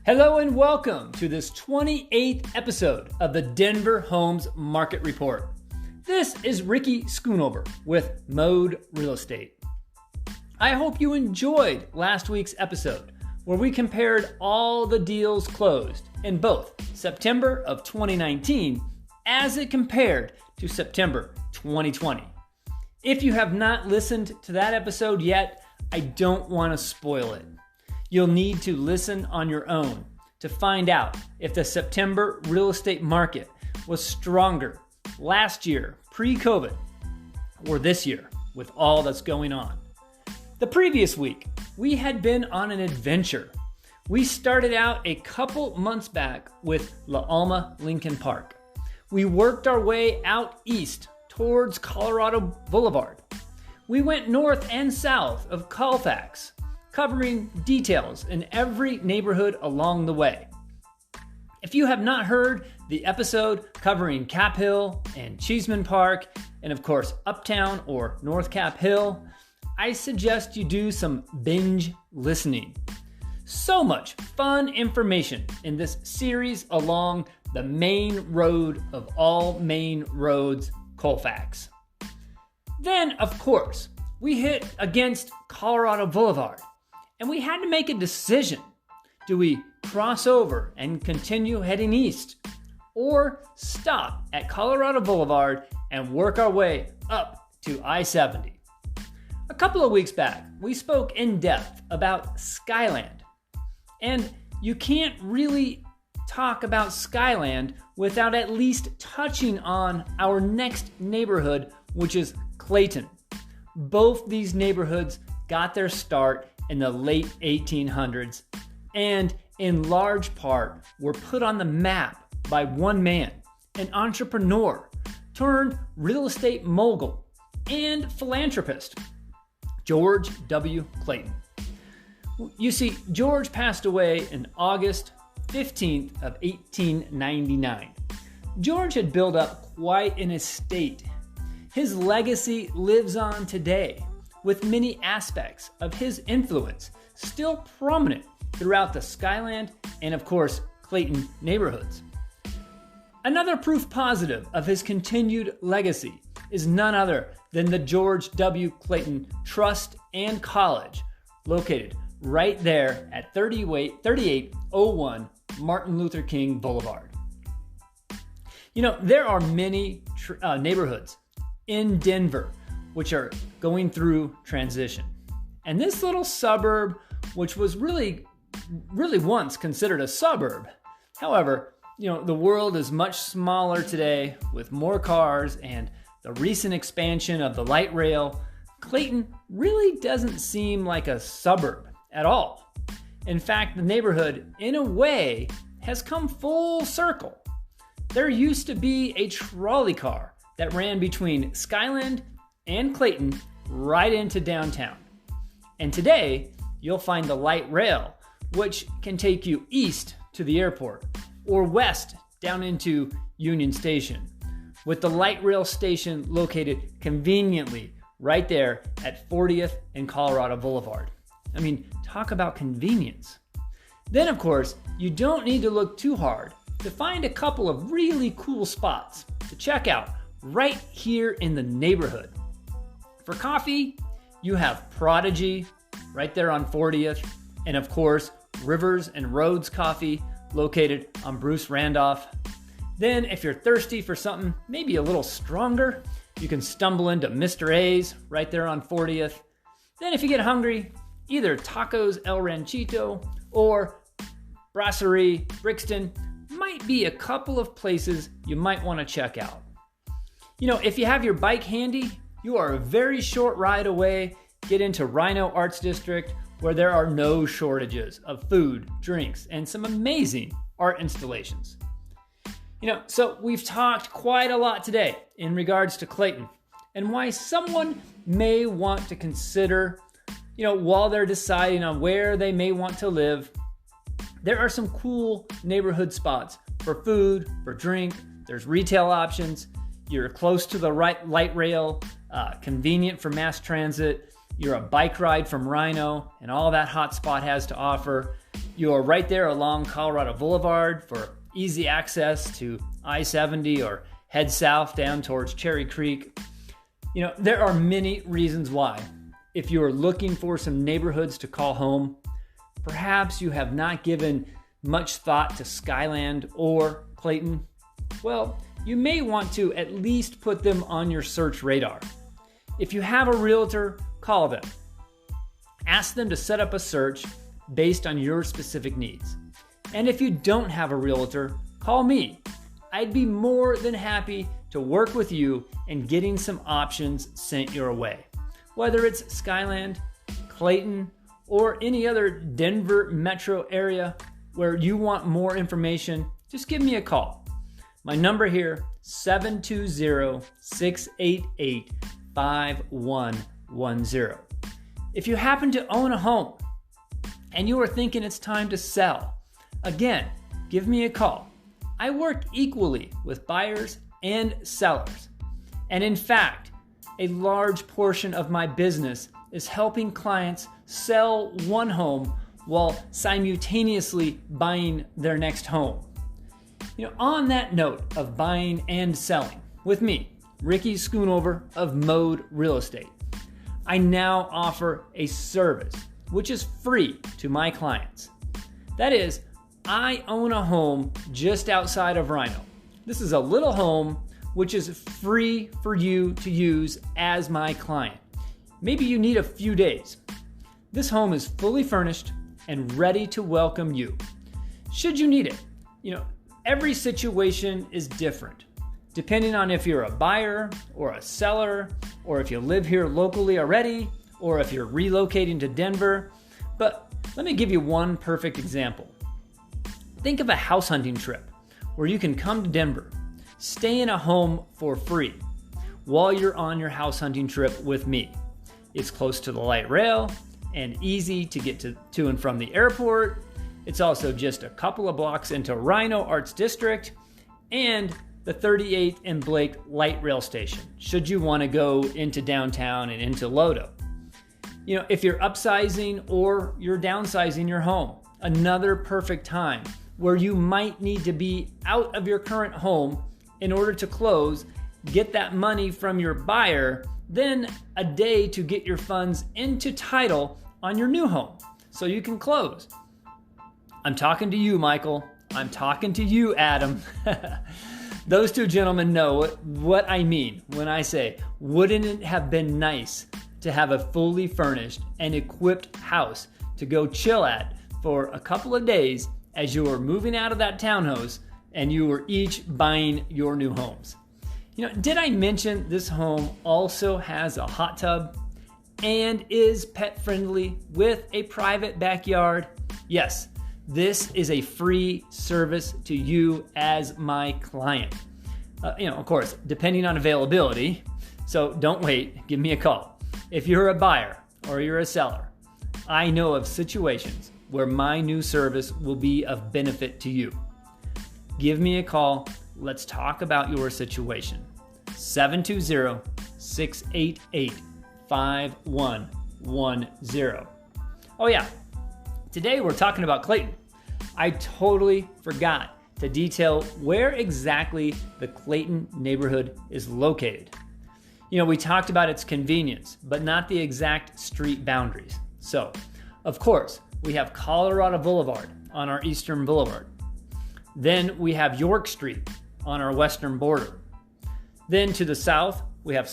Hello and welcome to this 28th episode of the Denver Homes Market Report. This is Ricky Schoonover with Mode Real Estate. I hope you enjoyed last week's episode where we compared all the deals closed in both September of 2019 as it compared to September 2020. If you have not listened to that episode yet, I don't want to spoil it. You'll need to listen on your own to find out if the September real estate market was stronger last year, pre-COVID, or this year with all that's going on. The previous week, we had been on an adventure. We started out a couple months back with La Alma Lincoln Park. We worked our way out east towards Colorado Boulevard. We went north and south of Colfax, covering details in every neighborhood along the way. If you have not heard the episode covering Cap Hill and Cheeseman Park, and of course Uptown or North Cap Hill, I suggest you do some binge listening. So much fun information in this series along the main road of all main roads, Colfax. Then, of course, we hit against Colorado Boulevard. And we had to make a decision. Do we cross over and continue heading east, or stop at Colorado Boulevard and work our way up to I-70? A couple of weeks back, we spoke in depth about Skyland. And you can't really talk about Skyland without at least touching on our next neighborhood, which is Clayton. Both these neighborhoods got their start in the late 1800s, and in large part were put on the map by one man, an entrepreneur turned real estate mogul and philanthropist, George W. Clayton. You see, George passed away in August 15th of 1899. George had built up quite an estate. His legacy lives on today, with many aspects of his influence still prominent throughout the Skyland and, of course, Clayton neighborhoods. Another proof positive of his continued legacy is none other than the George W. Clayton Trust and College, located right there at 3801 Martin Luther King Boulevard. You know, there are many neighborhoods in Denver which are going through transition. And this little suburb, which was really once considered a suburb, however, the world is much smaller today with more cars and the recent expansion of the light rail. Clayton really doesn't seem like a suburb at all. In fact, the neighborhood, in a way, has come full circle. There used to be a trolley car that ran between Skyland and Clayton right into downtown. And today, you'll find the light rail, which can take you east to the airport or west down into Union Station, with the light rail station located conveniently right there at 40th and Colorado Boulevard. I mean, talk about convenience. Then, of course, you don't need to look too hard to find a couple of really cool spots to check out right here in the neighborhood. For coffee, you have Prodigy right there on 40th, and of course, Rivers and Roads Coffee located on Bruce Randolph. Then, if you're thirsty for something maybe a little stronger, you can stumble into Mr. A's right there on 40th. Then, if you get hungry, either Tacos El Ranchito or Brasserie Brixton might be a couple of places you might want to check out. If you have your bike handy, you are a very short ride away. Get into Rhino Arts District, where there are no shortages of food, drinks, and some amazing art installations. So we've talked quite a lot today in regards to Clayton and why someone may want to consider, while they're deciding on where they may want to live, there are some cool neighborhood spots for food, for drink. There's retail options. You're close to the light rail, convenient for mass transit. You're a bike ride from Rhino and all that hot spot has to offer. You are right there along Colorado Boulevard for easy access to I-70 or head south down towards Cherry Creek. There are many reasons why. If you are looking for some neighborhoods to call home, perhaps you have not given much thought to Skyland or Clayton. Well, you may want to at least put them on your search radar. If you have a realtor, call them. Ask them to set up a search based on your specific needs. And if you don't have a realtor, call me. I'd be more than happy to work with you in getting some options sent your way. Whether it's Skyland, Clayton, or any other Denver metro area where you want more information, just give me a call. My number here, 720-688-5110. If you happen to own a home and you are thinking it's time to sell, again, give me a call. I work equally with buyers and sellers. And in fact, a large portion of my business is helping clients sell one home while simultaneously buying their next home. On that note of buying and selling, with me, Ricky Schoonover of Mode Real Estate, I now offer a service which is free to my clients. That is, I own a home just outside of Rhino. This is a little home which is free for you to use as my client. Maybe you need a few days. This home is fully furnished and ready to welcome you. Should you need it? Every situation is different, depending on if you're a buyer or a seller, or if you live here locally already, or if you're relocating to Denver. But let me give you one perfect example. Think of a house hunting trip where you can come to Denver, stay in a home for free while you're on your house hunting trip with me. It's close to the light rail and easy to get to and from the airport. It's also just a couple of blocks into Rhino Arts District and the 38th and Blake light rail station, should you want to go into downtown and into Lodo. If you're upsizing or you're downsizing your home, another perfect time where you might need to be out of your current home in order to close, get that money from your buyer, then a day to get your funds into title on your new home so you can close. I'm talking to you, Michael. I'm talking to you, Adam. Those two gentlemen know what I mean when I say, wouldn't it have been nice to have a fully furnished and equipped house to go chill at for a couple of days as you were moving out of that townhouse and you were each buying your new homes? Did I mention this home also has a hot tub and is pet friendly with a private backyard? Yes, this is a free service to you as my client. Of course, depending on availability. So don't wait, give me a call. If you're a buyer or you're a seller, I know of situations where my new service will be of benefit to you. Give me a call. Let's talk about your situation. 720-688-5110. Oh yeah, today we're talking about Clayton. I totally forgot to detail where exactly the Clayton neighborhood is located. We talked about its convenience, but not the exact street boundaries. So, of course, we have Colorado Boulevard on our eastern boulevard. Then we have York Street on our western border. Then to the south, we have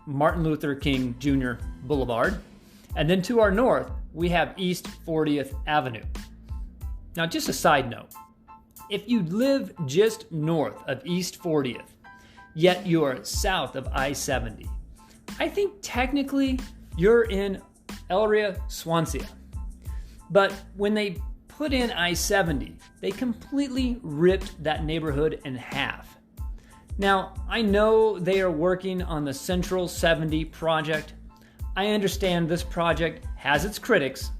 Martin Luther King Jr. Boulevard. And then to our north, we have East 40th Avenue. Now, just a side note, if you live just north of East 40th, yet you are south of I-70, I think technically you're in Elyria, Swansea. But when they put in I-70, they completely ripped that neighborhood in half. Now, I know they are working on the Central 70 project. I understand this project has its critics,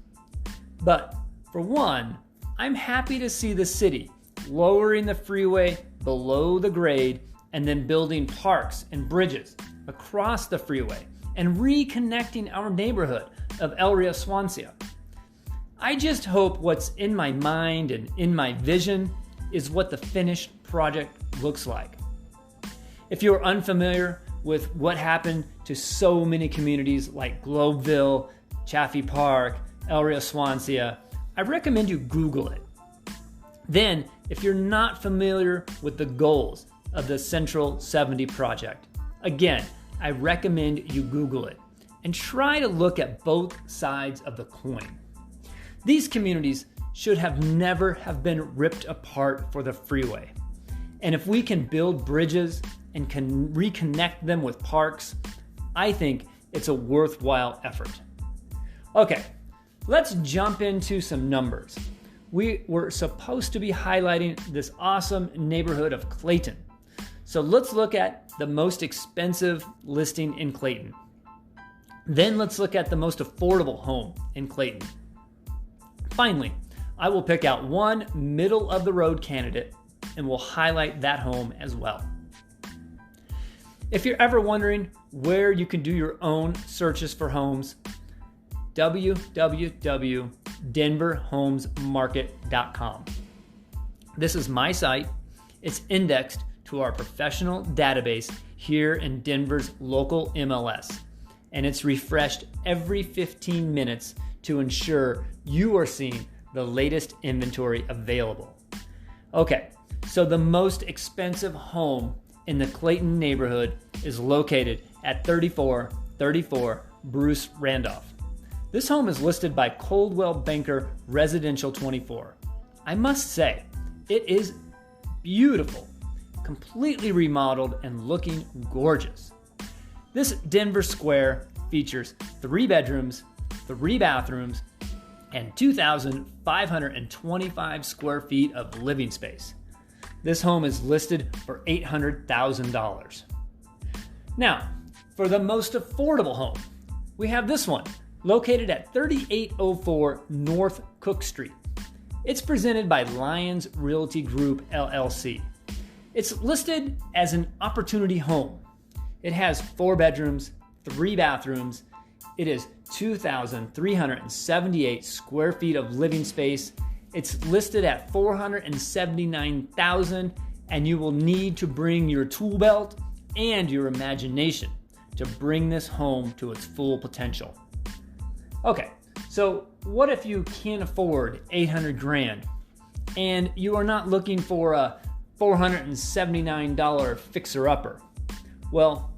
but for one, I'm happy to see the city lowering the freeway below the grade and then building parks and bridges across the freeway and reconnecting our neighborhood of Elyria, Swansea. I just hope what's in my mind and in my vision is what the finished project looks like. If you're unfamiliar with what happened to so many communities like Globeville, Chaffee Park, El Rio Swansea, I recommend you Google it. Then, if you're not familiar with the goals of the Central 70 project, again, I recommend you Google it and try to look at both sides of the coin. These communities should have never have been ripped apart for the freeway. And if we can build bridges and can reconnect them with parks, I think it's a worthwhile effort. Okay, let's jump into some numbers. We were supposed to be highlighting this awesome neighborhood of Clayton. So let's look at the most expensive listing in Clayton. Then let's look at the most affordable home in Clayton. Finally, I will pick out one middle of the road candidate and we'll highlight that home as well. If you're ever wondering where you can do your own searches for homes, www.denverhomesmarket.com. This is my site. It's indexed to our professional database here in Denver's local MLS, and it's refreshed every 15 minutes to ensure you are seeing the latest inventory available. Okay, so the most expensive home in the Clayton neighborhood is located at 3434 Bruce Randolph. This home is listed by Coldwell Banker Residential 24. I must say, it is beautiful, completely remodeled and looking gorgeous. This Denver Square features 3 bedrooms, 3 bathrooms, and 2,525 square feet of living space. This home is listed for $800,000. Now, for the most affordable home, we have this one, located at 3804 North Cook Street. It's presented by Lyons Realty Group, LLC. It's listed as an opportunity home. It has 4 bedrooms, 3 bathrooms. It is 2,378 square feet of living space. It's listed at $479,000, and you will need to bring your tool belt and your imagination to bring this home to its full potential. Okay, so what if you can't afford $800,000 and you are not looking for a $479 fixer-upper? Well,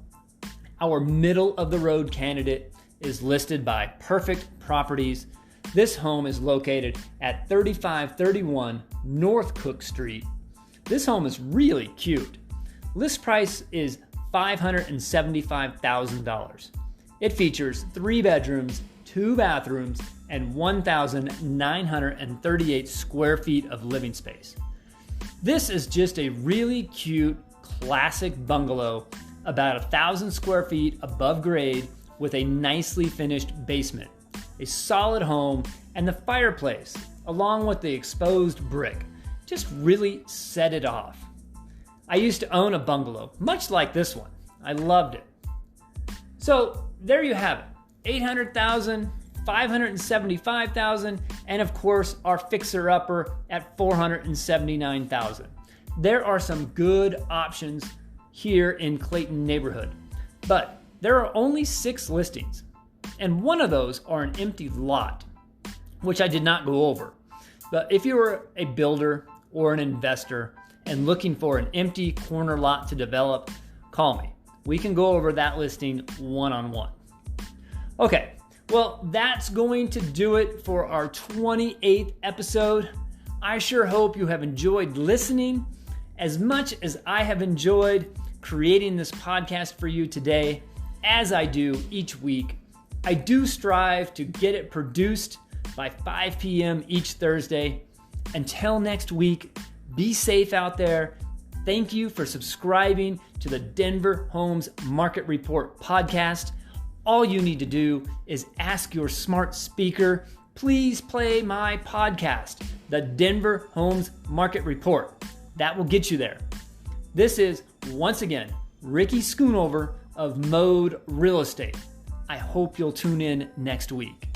our middle of the road candidate is listed by Perfect Properties. This home is located at 3531 North Cook Street. This home is really cute. List price is $575,000. It features 3 bedrooms, 2 bathrooms, and 1,938 square feet of living space. This is just a really cute, classic bungalow, about 1,000 square feet above grade with a nicely finished basement, a solid home, and the fireplace, along with the exposed brick, just really set it off. I used to own a bungalow, much like this one. I loved it. So there you have it, $800,000, $575,000, and of course our fixer-upper at $479,000. There are some good options here in Clayton neighborhood, but there are only 6 listings, and one of those are an empty lot, which I did not go over. But if you are a builder or an investor and looking for an empty corner lot to develop, call me. We can go over that listing one-on-one. Okay, well, that's going to do it for our 28th episode. I sure hope you have enjoyed listening as much as I have enjoyed creating this podcast for you today, as I do each week. I do strive to get it produced by 5 p.m. each Thursday. Until next week, be safe out there. Thank you for subscribing to the Denver Homes Market Report podcast. All you need to do is ask your smart speaker, please play my podcast, the Denver Homes Market Report. That will get you there. This is, once again, Ricky Schoonover of Mode Real Estate. I hope you'll tune in next week.